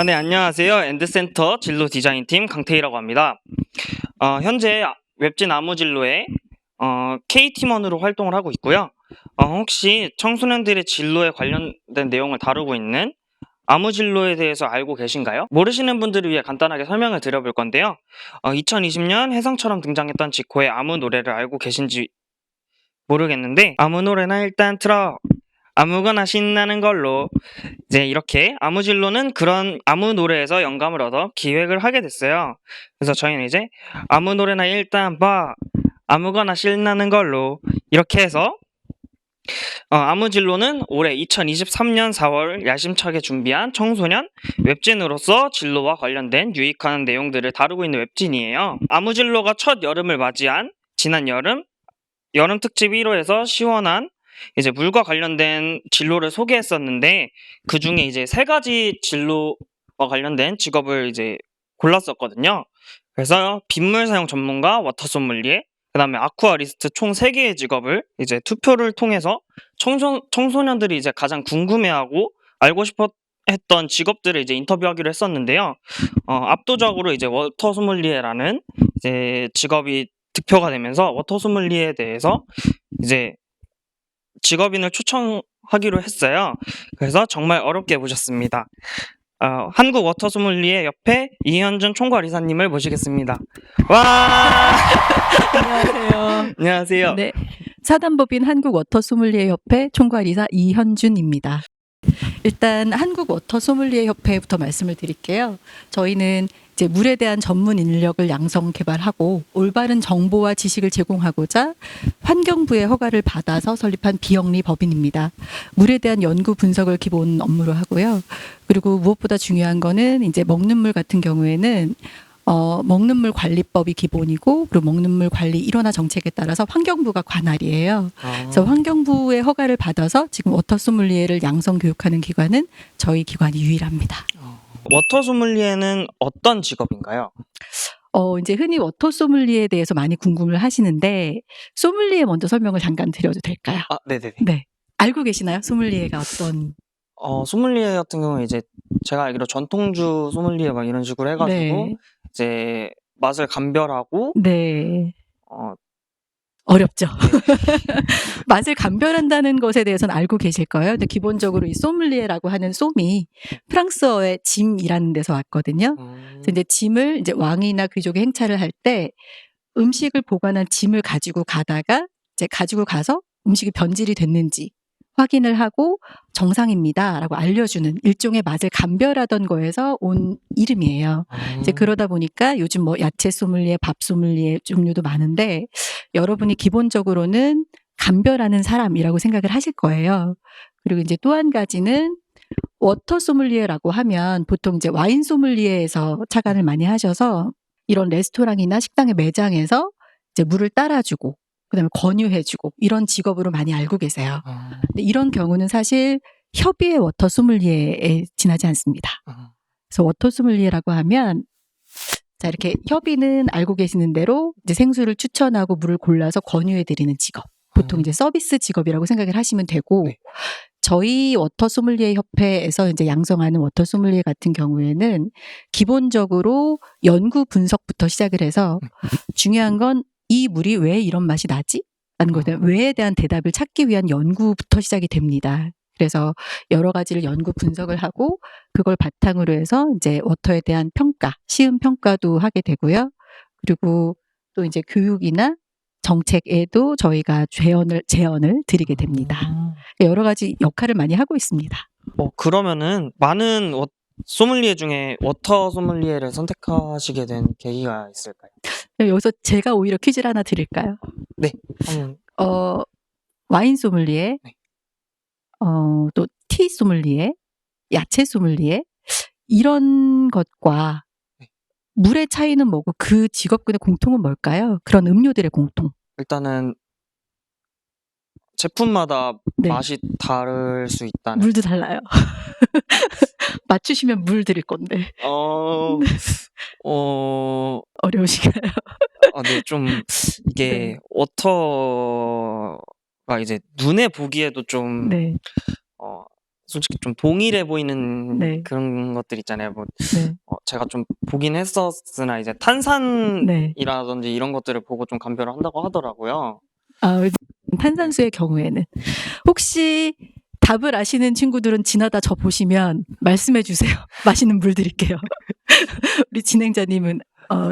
네, 안녕하세요. 엔드센터 진로 디자인팀 강태희라고 합니다. 현재 웹진 아무진로에 K팀원으로 활동을 하고 있고요. 혹시 청소년들의 진로에 관련된 내용을 다루고 있는 아무진로에 대해서 알고 계신가요? 모르시는 분들을 위해 간단하게 설명을 드려볼 건데요. 2020년 혜성처럼 등장했던 지코의 아무 노래를 알고 계신지 모르겠는데, 아무 노래나 일단 틀어. 아무거나 신나는 걸로. 이제 이렇게 아무진로는 그런 아무 노래에서 영감을 얻어 기획을 하게 됐어요. 그래서 저희는 이제 아무 노래나 일단 봐. 아무거나 신나는 걸로. 이렇게 해서 아무진로는 올해 2023년 4월 야심차게 준비한 청소년 웹진으로서 진로와 관련된 유익한 내용들을 다루고 있는 웹진이에요. 아무진로가 첫 여름을 맞이한 지난 여름 특집 1호에서 시원한 이제 물과 관련된 진로를 소개했었는데, 그 중에 이제 3가지 진로와 관련된 직업을 이제 골랐었거든요. 그래서 빗물 사용 전문가, 워터 소믈리에, 그 다음에 아쿠아리스트 총 3개의 직업을 이제 투표를 통해서 청소년들이 이제 가장 궁금해하고 알고 싶어 했던 직업들을 이제 인터뷰하기로 했었는데요. 압도적으로 이제 워터 소믈리에라는 이제 직업이 득표가 되면서 워터 소믈리에에 대해서 이제 직업인을 초청하기로 했어요. 그래서 정말 어렵게 모셨습니다. 한국 워터 소믈리에 협회 이현준 총괄 이사님을 모시겠습니다. 와! 안녕하세요. 안녕하세요. 네, 사단법인 한국 워터 소믈리에 협회 총괄 이사 이현준입니다. 일단 한국 워터 소믈리에 협회부터 말씀을 드릴게요. 저희는 이제 물에 대한 전문 인력을 양성 개발하고 올바른 정보와 지식을 제공하고자 환경부의 허가를 받아서 설립한 비영리 법인입니다. 물에 대한 연구 분석을 기본 업무로 하고요. 그리고 무엇보다 중요한 거는 이제 먹는 물 같은 경우에는 먹는 물 관리법이 기본이고, 그리고 먹는 물 관리 일원화 정책에 따라서 환경부가 관할이에요. 그래서 환경부의 허가를 받아서 지금 워터 소믈리에를 양성 교육하는 기관은 저희 기관이 유일합니다. 워터 소믈리에는 어떤 직업인가요? 이제 흔히 워터 소믈리에에 대해서 많이 궁금을 하시는데, 소믈리에 먼저 설명을 잠깐 드려도 될까요? 네네네. 네. 알고 계시나요? 소믈리에가 어떤? 소믈리에 같은 경우는 이제 제가 알기로 전통주 소믈리에 막 이런 식으로 해가지고 네. 이제 맛을 감별하고 네. 어, 어렵죠. 맛을 감별한다는 것에 대해서는 알고 계실 거예요. 근데 기본적으로 이 소믈리에라고 하는 솜이 프랑스어의 짐이라는 데서 왔거든요. 그래서 이제 짐을 이제 왕이나 귀족이 행차를 할 때 음식을 보관한 짐을 가지고 가다가 이제 가지고 가서 음식이 변질이 됐는지 확인을 하고 정상입니다라고 알려주는 일종의 맛을 감별하던 거에서 온 이름이에요. 이제 그러다 보니까 요즘 뭐 야채 소믈리에, 밥 소믈리에 종류도 많은데, 여러분이 기본적으로는 감별하는 사람이라고 생각을 하실 거예요. 그리고 이제 또 한 가지는 워터 소믈리에라고 하면 보통 이제 와인 소믈리에에서 착안을 많이 하셔서 이런 레스토랑이나 식당의 매장에서 이제 물을 따라주고 그다음에 권유해주고 이런 직업으로 많이 알고 계세요. 근데 이런 경우는 사실 협의의 워터 소믈리에에 지나지 않습니다. 그래서 워터 소믈리에라고 하면, 자, 이렇게 협의는 알고 계시는 대로 이제 생수를 추천하고 물을 골라서 권유해드리는 직업. 보통 이제 서비스 직업이라고 생각을 하시면 되고, 네. 저희 워터 소믈리에 협회에서 이제 양성하는 워터 소믈리에 같은 경우에는 기본적으로 연구 분석부터 시작을 해서, 중요한 건 이 물이 왜 이런 맛이 나지? 라는 것에 왜에 대한 대답을 찾기 위한 연구부터 시작이 됩니다. 그래서 여러 가지를 연구 분석을 하고 그걸 바탕으로 해서 이제 워터에 대한 평가, 시음 평가도 하게 되고요. 그리고 또 이제 교육이나 정책에도 저희가 제언을 드리게 됩니다. 여러 가지 역할을 많이 하고 있습니다. 그러면은 많은 소믈리에 중에 워터 소믈리에를 선택하시게 된 계기가 있을까요? 여기서 제가 오히려 퀴즈를 하나 드릴까요? 네. 한번. 와인 소믈리에, 네. 또 티 소믈리에, 야채 소믈리에, 이런 것과 네. 물의 차이는 뭐고 그 직업군의 공통은 뭘까요? 그런 음료들의 공통. 일단은 제품마다 네. 맛이 다를 수 있다는. 물도 달라요. 맞추시면 물 드릴 건데. 어려우신가요? 네, 좀 이게 네. 워터가 이제 눈에 보기에도 좀 네. 솔직히 좀 동일해 보이는 네. 그런 것들 있잖아요. 뭐 네. 제가 좀 보긴 했었으나 이제 네. 탄산이라든지 이런 것들을 보고 좀 감별을 한다고 하더라고요. 탄산수의 경우에는 혹시 답을 아시는 친구들은 지나다 저 보시면 말씀해 주세요. 맛있는 물 드릴게요. 우리 진행자님은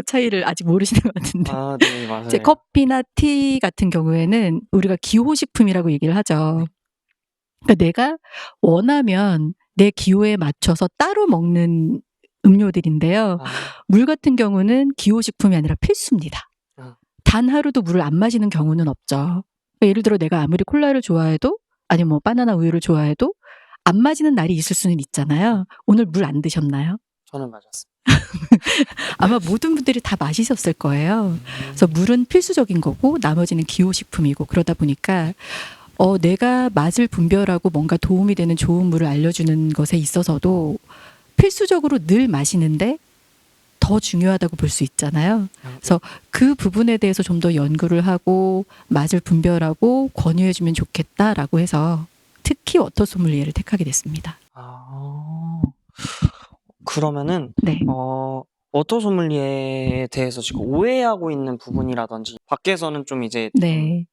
차이를 아직 모르시는 것 같은데. 아, 네, 맞아요. 이제 커피나 티 같은 경우에는 우리가 기호식품이라고 얘기를 하죠. 그러니까 내가 원하면 내 기호에 맞춰서 따로 먹는 음료들인데요. 아, 물 같은 경우는 기호식품이 아니라 필수입니다. 단 하루도 물을 안 마시는 경우는 없죠. 그러니까 예를 들어 내가 아무리 콜라를 좋아해도 아니면 뭐 바나나 우유를 좋아해도 안 마시는 날이 있을 수는 있잖아요. 오늘 물 안 드셨나요? 저는 맞았어요. 아마 모든 분들이 다 마시셨을 거예요. 그래서 물은 필수적인 거고 나머지는 기호식품이고 그러다 보니까 내가 맛을 분별하고 뭔가 도움이 되는 좋은 물을 알려주는 것에 있어서도 필수적으로 늘 마시는데 더 중요하다고 볼 수 있잖아요. 그래서 그 부분에 대해서 좀 더 연구를 하고 맛을 분별하고 권유해주면 좋겠다라고 해서 특히 워터 소믈리에를 택하게 됐습니다. 그러면은 네. 워터 소믈리에에 대해서 지금 오해하고 있는 부분이라든지 밖에서는 좀 이제 네.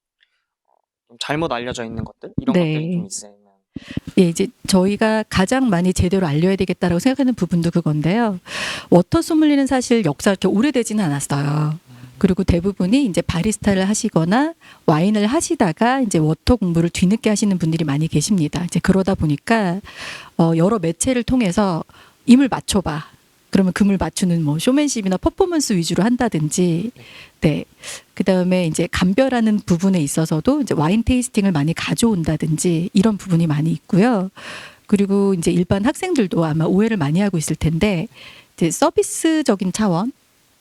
좀 잘못 알려져 있는 것들 이런 네. 것들이 좀 있어요. 예, 이제 저희가 가장 많이 제대로 알려야 되겠다라고 생각하는 부분도 그건데요. 워터 소믈리에는 사실 역사가 이렇게 오래되지는 않았어요. 그리고 대부분이 이제 바리스타를 하시거나 와인을 하시다가 이제 워터 공부를 뒤늦게 하시는 분들이 많이 계십니다. 이제 그러다 보니까 여러 매체를 통해서 이 물 맞춰봐. 그러면 그 물 맞추는 뭐 쇼맨십이나 퍼포먼스 위주로 한다든지, 네. 그 다음에 이제 감별하는 부분에 있어서도 이제 와인 테이스팅을 많이 가져온다든지 이런 부분이 많이 있고요. 그리고 이제 일반 학생들도 아마 오해를 많이 하고 있을 텐데, 이제 서비스적인 차원,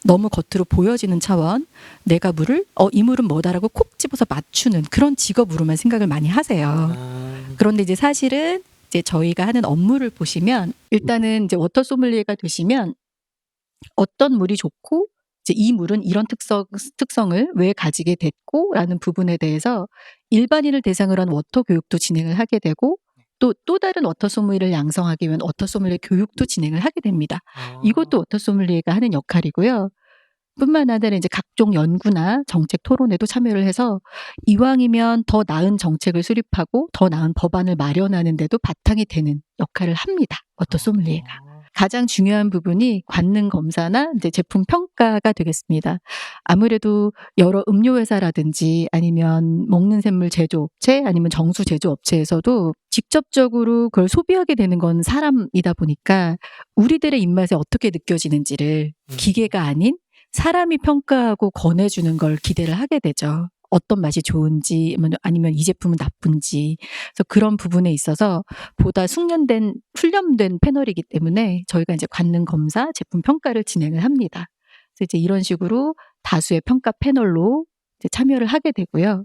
너무 겉으로 보여지는 차원, 내가 물을 이 물은 뭐다라고 콕 집어서 맞추는 그런 직업으로만 생각을 많이 하세요. 그런데 이제 사실은 이제 저희가 하는 업무를 보시면 일단은 이제 워터 소믈리에가 되시면 어떤 물이 좋고 이제 이 물은 이런 특성을 왜 가지게 됐고라는 부분에 대해서 일반인을 대상으로 한 워터 교육도 진행을 하게 되고 또 다른 워터 소믈리에를 양성하기 위한 워터 소믈리에 교육도 진행을 하게 됩니다. 이것도 워터 소믈리에가 하는 역할이고요. 뿐만 아니라 이제 각종 연구나 정책 토론에도 참여를 해서 이왕이면 더 나은 정책을 수립하고 더 나은 법안을 마련하는 데도 바탕이 되는 역할을 합니다. 워터 소믈리에가. 가장 중요한 부분이 관능 검사나 이제 제품 평가가 되겠습니다. 아무래도 여러 음료 회사라든지 아니면 먹는 샘물 제조업체 아니면 정수 제조업체에서도 직접적으로 그걸 소비하게 되는 건 사람이다 보니까 우리들의 입맛에 어떻게 느껴지는지를 기계가 아닌 사람이 평가하고 권해주는 걸 기대를 하게 되죠. 어떤 맛이 좋은지 아니면 이 제품은 나쁜지. 그래서 그런 부분에 있어서 보다 훈련된 패널이기 때문에 저희가 이제 관능 검사, 제품 평가를 진행을 합니다. 그래서 이제 이런 식으로 다수의 평가 패널로 이제 참여를 하게 되고요.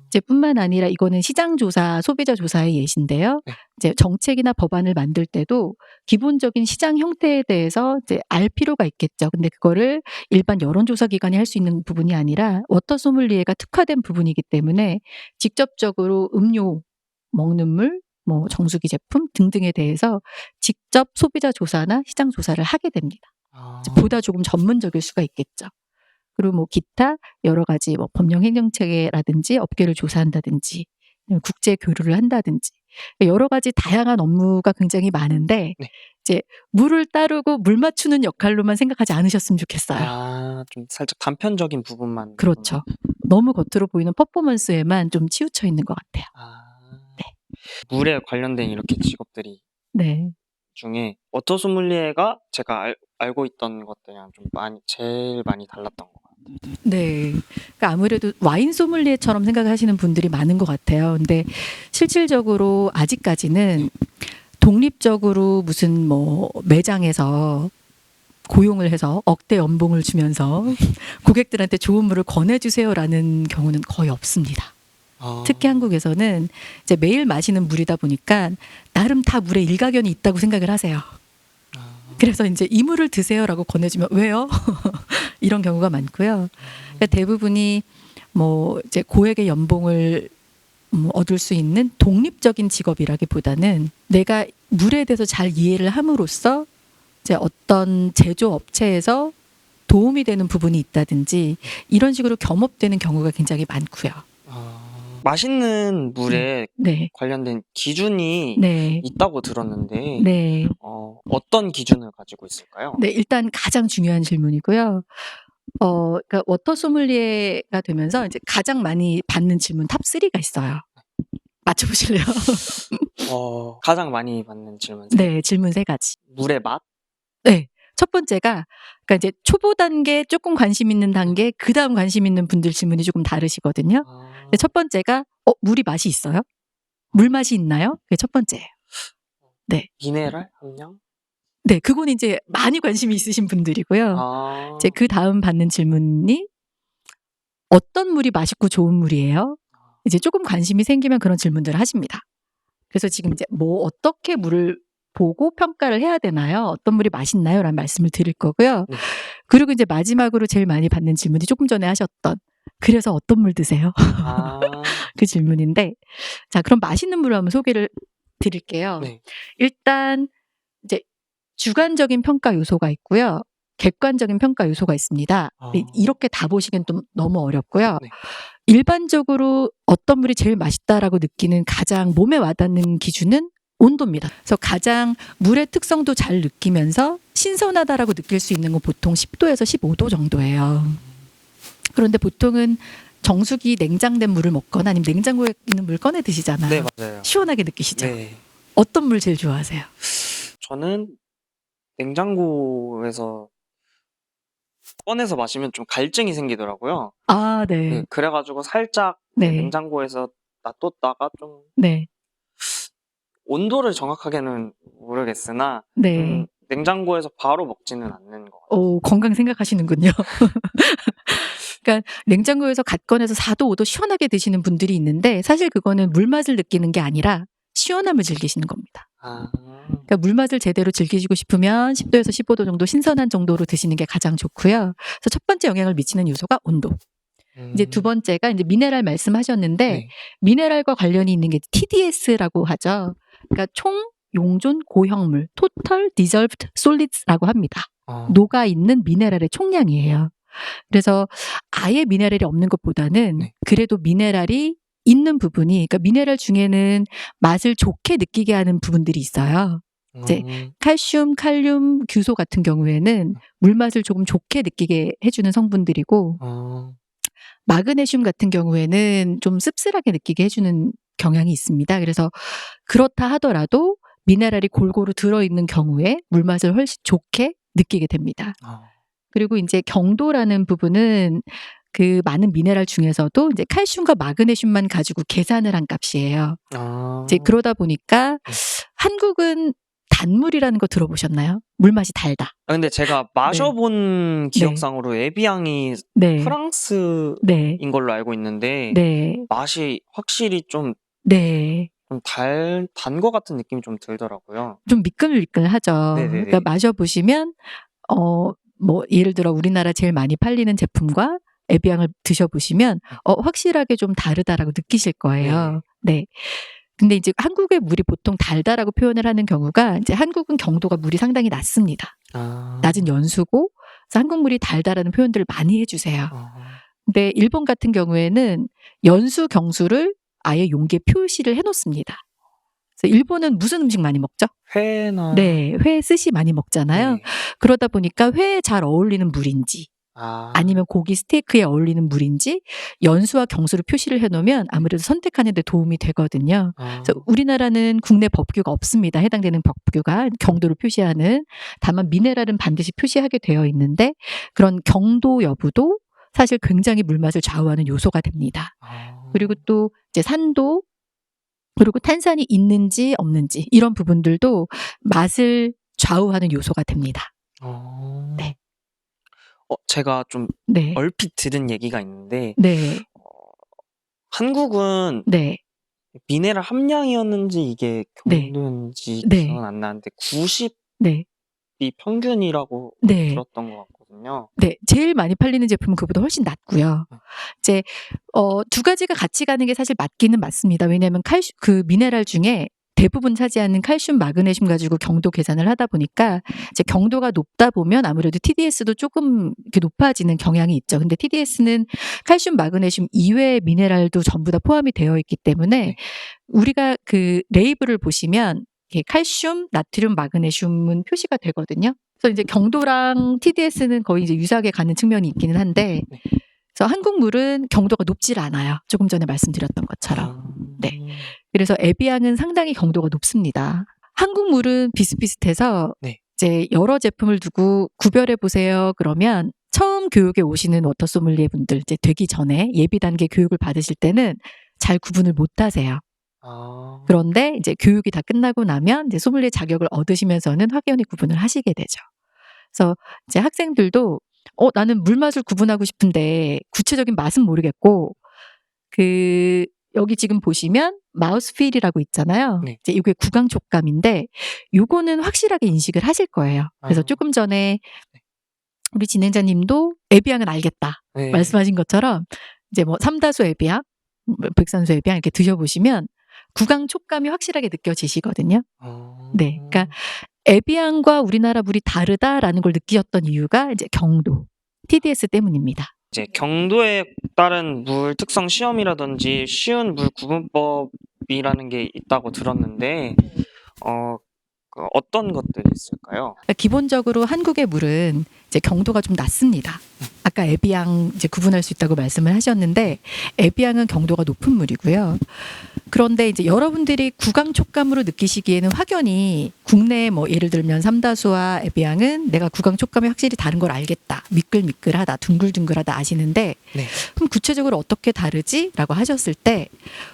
이제 뿐만 아니라 이거는 시장 조사, 소비자 조사의 예시인데요. 이제 정책이나 법안을 만들 때도 기본적인 시장 형태에 대해서 이제 알 필요가 있겠죠. 근데 그거를 일반 여론조사 기관이 할 수 있는 부분이 아니라 워터 소믈리에가 특화된 부분이기 때문에 직접적으로 음료, 먹는 물, 뭐 정수기 제품 등등에 대해서 직접 소비자 조사나 시장 조사를 하게 됩니다. 보다 조금 전문적일 수가 있겠죠. 그리고 뭐 기타 여러 가지 뭐 법령 행정체계라든지 업계를 조사한다든지 국제 교류를 한다든지 여러 가지 다양한 업무가 굉장히 많은데 이제 물을 따르고 물 맞추는 역할로만 생각하지 않으셨으면 좋겠어요. 좀 살짝 단편적인 부분만. 그렇죠. 너무 겉으로 보이는 퍼포먼스에만 좀 치우쳐 있는 것 같아요. 네. 물에 관련된 이렇게 직업들이 네. 중에 워터 소믈리에가 제가 알고 있던 것들이랑 좀 제일 많이 달랐던 것 같아요. 네. 그러니까 아무래도 와인 소믈리에처럼 생각하시는 분들이 많은 것 같아요. 근데 실질적으로 아직까지는 독립적으로 무슨 뭐 매장에서 고용을 해서 억대 연봉을 주면서 고객들한테 좋은 물을 권해주세요라는 경우는 거의 없습니다. 특히 한국에서는 이제 매일 마시는 물이다 보니까 나름 다 물에 일가견이 있다고 생각을 하세요. 그래서 이제 이 물을 드세요라고 권해주면 왜요? 이런 경우가 많고요. 그러니까 대부분이 뭐 이제 고액의 연봉을 얻을 수 있는 독립적인 직업이라기보다는 내가 물에 대해서 잘 이해를 함으로써 이제 어떤 제조업체에서 도움이 되는 부분이 있다든지 이런 식으로 겸업되는 경우가 굉장히 많고요. 맛있는 물에 네, 관련된 기준이 네, 있다고 들었는데 네, 어떤 기준을 가지고 있을까요? 네. 일단 가장 중요한 질문이고요. 그러니까 워터 소믈리에가 되면서 이제 가장 많이 받는 질문 탑3가 있어요. 맞춰보실래요? 가장 많이 받는 질문 네, 질문 3가지. 물의 맛? 네. 첫 번째가, 그러니까 이제 초보 단계, 조금 관심 있는 단계, 그 다음 관심 있는 분들 질문이 조금 다르시거든요. 근데 첫 번째가, 물이 맛이 있어요? 물 맛이 있나요? 그게 첫 번째예요. 네. 미네랄 함량? 네, 그건 이제 많이 관심이 있으신 분들이고요. 이제 그 다음 받는 질문이 어떤 물이 맛있고 좋은 물이에요? 이제 조금 관심이 생기면 그런 질문들을 하십니다. 그래서 지금 이제 뭐 어떻게 물을 보고 평가를 해야 되나요? 어떤 물이 맛있나요? 라는 말씀을 드릴 거고요. 네. 그리고 이제 마지막으로 제일 많이 받는 질문이 조금 전에 하셨던 그래서 어떤 물 드세요? 그 질문인데 자, 그럼 맛있는 물을 한번 소개를 드릴게요. 네. 일단 이제 주관적인 평가 요소가 있고요. 객관적인 평가 요소가 있습니다. 이렇게 다 보시기엔 좀 너무 어렵고요. 네. 일반적으로 어떤 물이 제일 맛있다라고 느끼는 가장 몸에 와닿는 기준은 온도입니다. 그래서 가장 물의 특성도 잘 느끼면서 신선하다라고 느낄 수 있는 건 보통 10도에서 15도 정도예요. 그런데 보통은 정수기 냉장된 물을 먹거나 아니면 냉장고에 있는 물 꺼내 드시잖아요. 네, 맞아요. 시원하게 느끼시죠? 네. 어떤 물 제일 좋아하세요? 저는 냉장고에서 꺼내서 마시면 좀 갈증이 생기더라고요. 아, 네, 네. 그래가지고 살짝 네. 냉장고에서 놔뒀다가 좀 네. 온도를 정확하게는 모르겠으나 네. 냉장고에서 바로 먹지는 않는 것 같아요. 건강 생각하시는군요. 그러니까 냉장고에서 갓 꺼내서 4도, 5도 시원하게 드시는 분들이 있는데 사실 그거는 물맛을 느끼는 게 아니라 시원함을 즐기시는 겁니다. 그러니까 물맛을 제대로 즐기시고 싶으면 10도에서 15도 정도 신선한 정도로 드시는 게 가장 좋고요. 그래서 첫 번째 영향을 미치는 요소가 온도. 이제 두 번째가 이제 미네랄 말씀하셨는데 네. 미네랄과 관련이 있는 게 TDS라고 하죠. 그러니까 총 용존 고형물, Total Dissolved Solids라고 합니다. 녹아 있는 미네랄의 총량이에요. 그래서 아예 미네랄이 없는 것보다는 네. 그래도 미네랄이 있는 부분이, 그러니까 미네랄 중에는 맛을 좋게 느끼게 하는 부분들이 있어요. 이제 칼슘, 칼륨, 규소 같은 경우에는 물맛을 조금 좋게 느끼게 해주는 성분들이고 마그네슘 같은 경우에는 좀 씁쓸하게 느끼게 해주는 경향이 있습니다. 그래서 그렇다 하더라도 미네랄이 골고루 들어있는 경우에 물맛을 훨씬 좋게 느끼게 됩니다. 그리고 이제 경도라는 부분은 그 많은 미네랄 중에서도 이제 칼슘과 마그네슘만 가지고 계산을 한 값이에요. 이제 그러다 보니까 한국은 단물이라는 거 들어보셨나요? 물맛이 달다. 근데 제가 마셔본 기억상으로 에비앙이 네. 프랑스인 네. 걸로 알고 있는데 네. 맛이 확실히 좀 네. 단 것 같은 느낌이 좀 들더라고요. 좀 미끌미끌하죠. 네네네. 그러니까 마셔보시면 뭐 예를 들어 우리나라 제일 많이 팔리는 제품과 에비앙을 드셔보시면 확실하게 좀 다르다라고 느끼실 거예요. 네. 근데 이제 한국의 물이 보통 달다라고 표현을 하는 경우가 이제 한국은 경도가 물이 상당히 낮습니다. 낮은 연수고 그래서 한국 물이 달다라는 표현들을 많이 해주세요. 근데 일본 같은 경우에는 연수 경수를 아예 용기에 표시를 해놓습니다. 그래서 일본은 무슨 음식 많이 먹죠? 회나 네, 회, 스시 많이 먹잖아요. 네. 그러다 보니까 회에 잘 어울리는 물인지 아니면 고기 스테이크에 어울리는 물인지 연수와 경수를 표시를 해놓으면 아무래도 선택하는 데 도움이 되거든요. 그래서 우리나라는 국내 법규가 없습니다. 해당되는 법규가 경도를 표시하는. 다만 미네랄은 반드시 표시하게 되어 있는데 그런 경도 여부도 사실 굉장히 물맛을 좌우하는 요소가 됩니다. 그리고 또 이제 산도 그리고 탄산이 있는지 없는지 이런 부분들도 맛을 좌우하는 요소가 됩니다. 네. 제가 좀 네. 얼핏 들은 얘기가 있는데 네. 한국은 네. 미네랄 함량이었는지 이게 네. 경도였는지 네. 기억은 안 나는데 90이 네. 평균이라고 네. 들었던 것 같거든요. 거거든요. 네, 제일 많이 팔리는 제품은 그보다 훨씬 낫고요. 이제 두 가지가 같이 가는 게 사실 맞기는 맞습니다. 왜냐하면 그 미네랄 중에 대부분 차지하는 칼슘, 마그네슘 가지고 경도 계산을 하다 보니까 이제 경도가 높다 보면 아무래도 TDS도 조금 이렇게 높아지는 경향이 있죠. 근데 TDS는 칼슘, 마그네슘 이외의 미네랄도 전부 다 포함이 되어 있기 때문에 네. 우리가 그 레이블을 보시면 이렇게 칼슘, 나트륨, 마그네슘은 표시가 되거든요. 그래서 이제 경도랑 TDS는 거의 이제 유사하게 가는 측면이 있기는 한데, 네. 그래서 한국 물은 경도가 높질 않아요. 조금 전에 말씀드렸던 것처럼. 네. 그래서 에비앙은 상당히 경도가 높습니다. 한국 물은 비슷비슷해서 네. 이제 여러 제품을 두고 구별해 보세요. 그러면 처음 교육에 오시는 워터 소믈리에 분들 이제 되기 전에 예비 단계 교육을 받으실 때는 잘 구분을 못 하세요. 그런데 이제 교육이 다 끝나고 나면 이제 소믈리에 자격을 얻으시면서는 확연히 구분을 하시게 되죠. 그래서 이제 학생들도 나는 물 맛을 구분하고 싶은데 구체적인 맛은 모르겠고 여기 지금 보시면 마우스필이라고 있잖아요. 네. 이제 이게 구강 촉감인데 요거는 확실하게 인식을 하실 거예요. 그래서 조금 전에 우리 진행자님도 에비앙은 알겠다 네. 말씀하신 것처럼 이제 뭐 삼다수 에비앙, 백산수 에비앙 이렇게 드셔보시면 구강 촉감이 확실하게 느껴지시거든요. 네, 그러니까 에비앙과 우리나라 물이 다르다라는 걸 느끼셨던 이유가 이제 경도, TDS 때문입니다. 이제 경도에 따른 물 특성 시험이라든지 쉬운 물 구분법이라는 게 있다고 들었는데 어떤 것들이 있을까요? 그러니까 기본적으로 한국의 물은 이제 경도가 좀 낮습니다. 아까 에비앙 이제 구분할 수 있다고 말씀을 하셨는데 에비앙은 경도가 높은 물이고요. 그런데 이제 여러분들이 구강 촉감으로 느끼시기에는 확연히 국내 뭐 예를 들면 삼다수와 에비앙은 내가 구강 촉감이 확실히 다른 걸 알겠다. 미끌미끌하다, 둥글둥글하다 아시는데 네. 그럼 구체적으로 어떻게 다르지? 라고 하셨을 때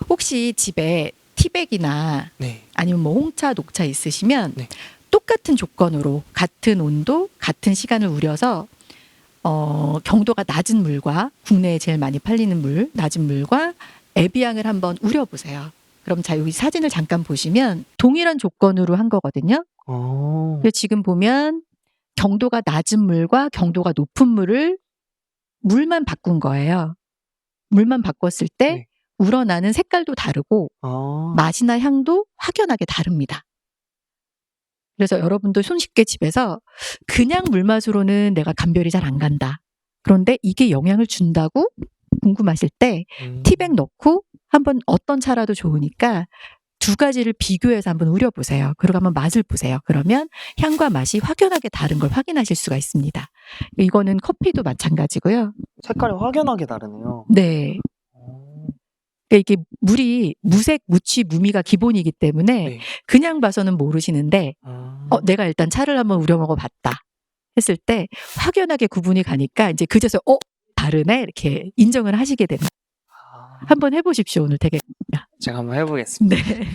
혹시 집에 티백이나 네. 아니면 뭐 홍차, 녹차 있으시면 네. 똑같은 조건으로 같은 온도, 같은 시간을 우려서 경도가 낮은 물과 국내에 제일 많이 팔리는 물, 낮은 물과 에비앙을 한번 우려보세요. 그럼 자 여기 사진을 잠깐 보시면 동일한 조건으로 한 거거든요. 그래서 지금 보면 경도가 낮은 물과 경도가 높은 물만 바꾼 거예요. 물만 바꿨을 때 네. 우러나는 색깔도 다르고 맛이나 향도 확연하게 다릅니다. 그래서 여러분도 손쉽게 집에서 그냥 물맛으로는 내가 감별이 잘 안 간다. 그런데 이게 영향을 준다고 궁금하실 때 티백 넣고 한번 어떤 차라도 좋으니까 두 가지를 비교해서 한번 우려보세요. 그리고 한번 맛을 보세요. 그러면 향과 맛이 확연하게 다른 걸 확인하실 수가 있습니다. 이거는 커피도 마찬가지고요. 색깔이 확연하게 다르네요. 네. 그러니까 이게 물이 무색, 무취, 무미가 기본이기 때문에 네. 그냥 봐서는 모르시는데 내가 일단 차를 한번 우려 먹어봤다 했을 때 확연하게 구분이 가니까 이제 그제서 다르네 이렇게 인정을 하시게 됩니다. 한번 해보십시오. 오늘 되게 제가 한번 해보겠습니다. 네.